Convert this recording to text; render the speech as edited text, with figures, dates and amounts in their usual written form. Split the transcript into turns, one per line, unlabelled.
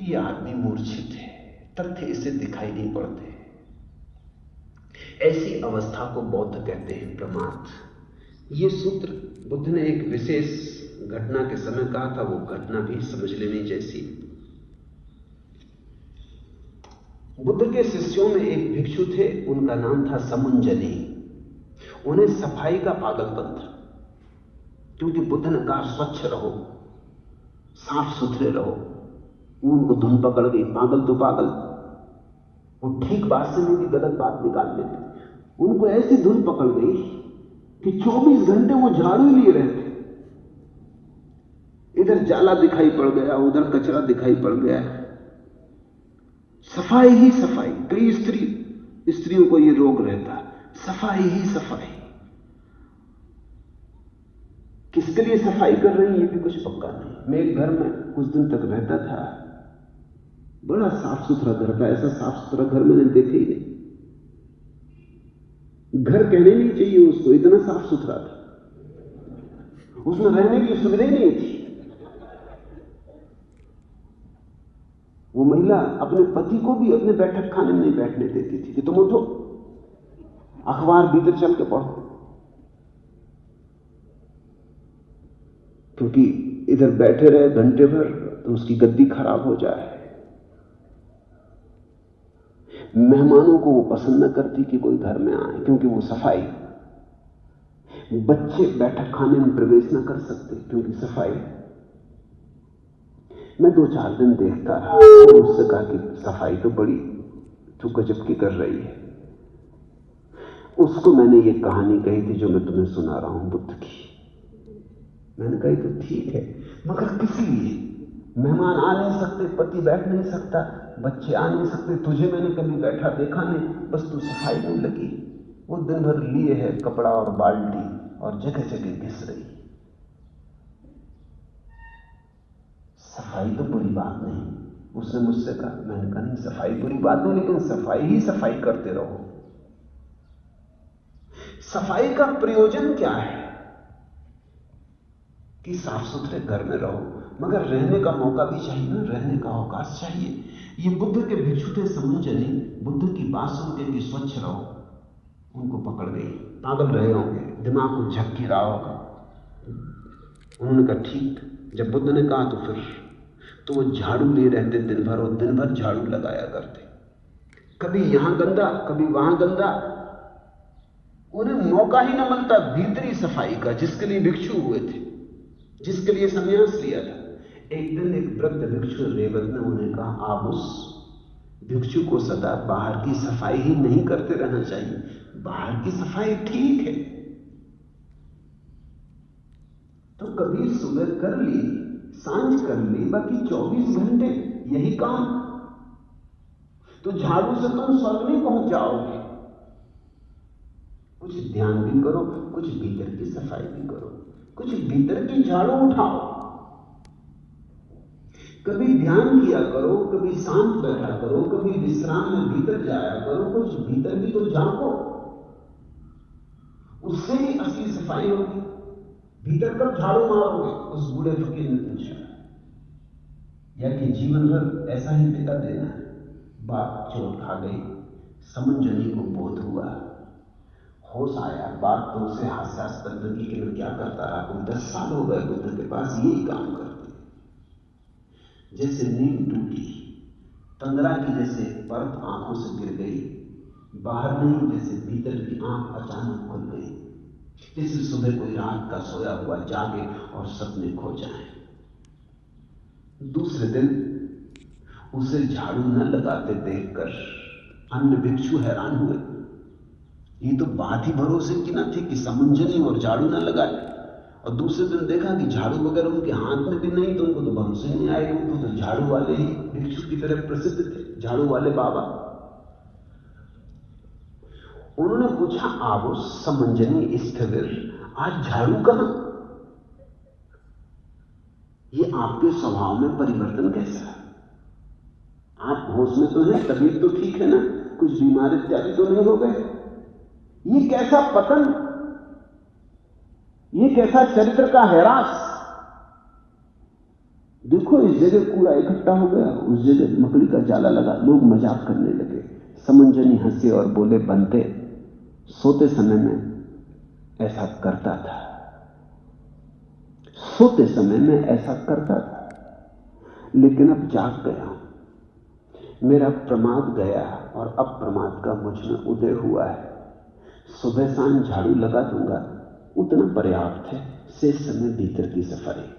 ये आदमी मूर्छित है, तथ्य इसे दिखाई नहीं पड़ते। ऐसी अवस्था को बौद्ध कहते हैं प्रमाद। ये सूत्र बुद्ध ने एक विशेष घटना के समय कहा था, वो घटना भी समझ लेनी जैसी। बुद्ध के शिष्यों में एक भिक्षु थे, उनका नाम था समुंजनी। उन्हें सफाई का पागलपन था, क्योंकि बुद्ध ने कहा स्वच्छ रहो, साफ सुथरे रहो। उनको धुन पकड़ गई, पागल तो पागल, वो ठीक बात से भी गलत बात निकाल लेते। उनको ऐसी धुन पकड़ गई कि 24 घंटे वो झाड़ू लिए रहते। इधर जाला दिखाई पड़ गया, उधर कचरा दिखाई पड़ गया, सफाई ही सफाई। कई स्त्रियों को ये रोग रहता, सफाई ही सफाई। किसके लिए सफाई कर रही है ये भी कुछ पक्का नहीं। मैं एक घर में कुछ दिन तक रहता था, बड़ा साफ सुथरा घर था, ऐसा साफ सुथरा घर मैंने देखा ही नहीं। घर कहने नहीं चाहिए उसको, इतना साफ सुथरा था। उसमें रहने की सुविधा ही नहीं थी। वो महिला अपने पति को भी अपने बैठक खाने में नहीं बैठने देती थी कि तुम उठो, अखबार भीतर चल के पढ़ो, क्योंकि इधर बैठे रहे घंटे भर तो उसकी गद्दी खराब हो जाए। मेहमानों को वो पसंद न करती कि कोई घर में आए, क्योंकि वो सफाई। बच्चे बैठक खाने में प्रवेश न कर सकते क्योंकि सफाई। मैं 2-4 दिन देखता रहा और उससे कहा कि सफाई तो बड़ी तू गजब की कर रही है। उसको मैंने ये कहानी कही थी जो मैं तुम्हें सुना रहा हूं बुद्ध की। मैंने कही तो ठीक है, मगर किसी लिए मेहमान आ नहीं सकते, पति बैठ नहीं सकता, बच्चे आ नहीं सकते, तुझे मैंने कभी बैठा देखा नहीं, बस तू सफाई में लगी। वो दिन भर लिए है कपड़ा और बाल्टी और जगह जगह घिस रही। सफाई तो बुरी बात नहीं, उसने मुझसे कहा। मैंने कहा नहीं, सफाई बुरी बात नहीं, लेकिन सफाई ही सफाई करते रहो। सफाई का प्रयोजन क्या है कि साफ सुथरे घर में रहो, मगर रहने का मौका भी चाहिए ना, रहने का अवकाश चाहिए। ये बुद्ध के भिक्षु थे समुंजनी, बुद्ध की बात सुन के कि स्वच्छ रहो, उनको पकड़ गई। पागल रहे होंगे, दिमाग को झपकी रहा होगा। उन्होंने कहा ठीक। जब बुद्ध ने कहा तो फिर तो वो झाड़ू लिए रहते दिन भर, और दिन भर झाड़ू लगाया करते, कभी यहां गंदा कभी वहां गंदा। उन्हें मौका ही न मिलता भीतरी सफाई का, जिसके लिए भिक्षु हुए थे, जिसके लिए संन्यास लिया था। एक दिन एक वृद्ध भिक्षु रेवत ने उन्हें कहा, आप उस भिक्षु को सदा बाहर की सफाई ही नहीं करते रहना चाहिए, बाहर की सफाई ठीक है तो कभी सुबह कर ली, सांझ कर ली, बाकी 24 घंटे यही काम। तो झाड़ू से तुम स्वर्ग नहीं पहुंच जाओगे। कुछ ध्यान भी करो, कुछ भीतर की सफाई भी करो, कुछ भीतर की झाड़ू उठाओ। कभी ध्यान किया करो, कभी शांत बैठा करो, कभी विश्राम में भीतर जाया करो, कुछ भीतर भी तो झांको, उससे ही असली सफाई होगी। भीतर कब झाड़ू मारोगे? उस बूढ़े फकीर ने पूछा। या कि जीवन भर ऐसा ही बिता देना? बात चोट खा गई, समुंजनी को बोध हुआ, होश आया। बात तो उसे हास्यास्पद लगी कि मैं क्या करता रहा। कोई 10 साल हो गए बुद्ध के पास यही काम करते। जैसे नींद टूटी, तंद्रा की जैसे परत आंखों से गिर गई, बाहर नहीं जैसे भीतर की आंख अचानक खुल गई, जैसे सुबह कोई रात का सोया हुआ जागे और सपने खो जाए। दूसरे दिन उसे झाड़ू न लगाते देखकर अन्य भिक्षु हैरान हुए। ये तो बात ही भरोसे की न थी कि समुंजनी और झाड़ू न लगाए। और दूसरे दिन देखा कि झाड़ू वगैरह उनके हाथ में भी नहीं, तो उनको तो भरोसे नहीं आए। उनको तो झाड़ू वाले ही भिक्षु की तरह प्रसिद्ध थे, झाड़ू वाले बाबा। उन्होंने पूछा, आप समुंजनी स्थिविर, आज झाड़ू कहां? ये आपके स्वभाव में परिवर्तन कैसा है? आप होश में तो हैं, तबीयत तो ठीक है ना, कुछ बीमार इत्यादि तो नहीं हो गए? ये कैसा पतन, ये कैसा चरित्र का हैरास? देखो देखो इस जगह कूड़ा इकट्ठा हो गया, उस जगह मकड़ी का जाला लगा। लोग मजाक करने लगे। समंजनी हंसे और बोले, बनते सोते समय में ऐसा करता था, सोते समय में ऐसा करता था, लेकिन अब जाग गया हूं। मेरा प्रमाद गया और अब प्रमाद का मुझ में उदय हुआ है। सुबह शाम झाड़ू लगा दूंगा, उतना पर्याप्त है। शेष समय भीतर की सफाई।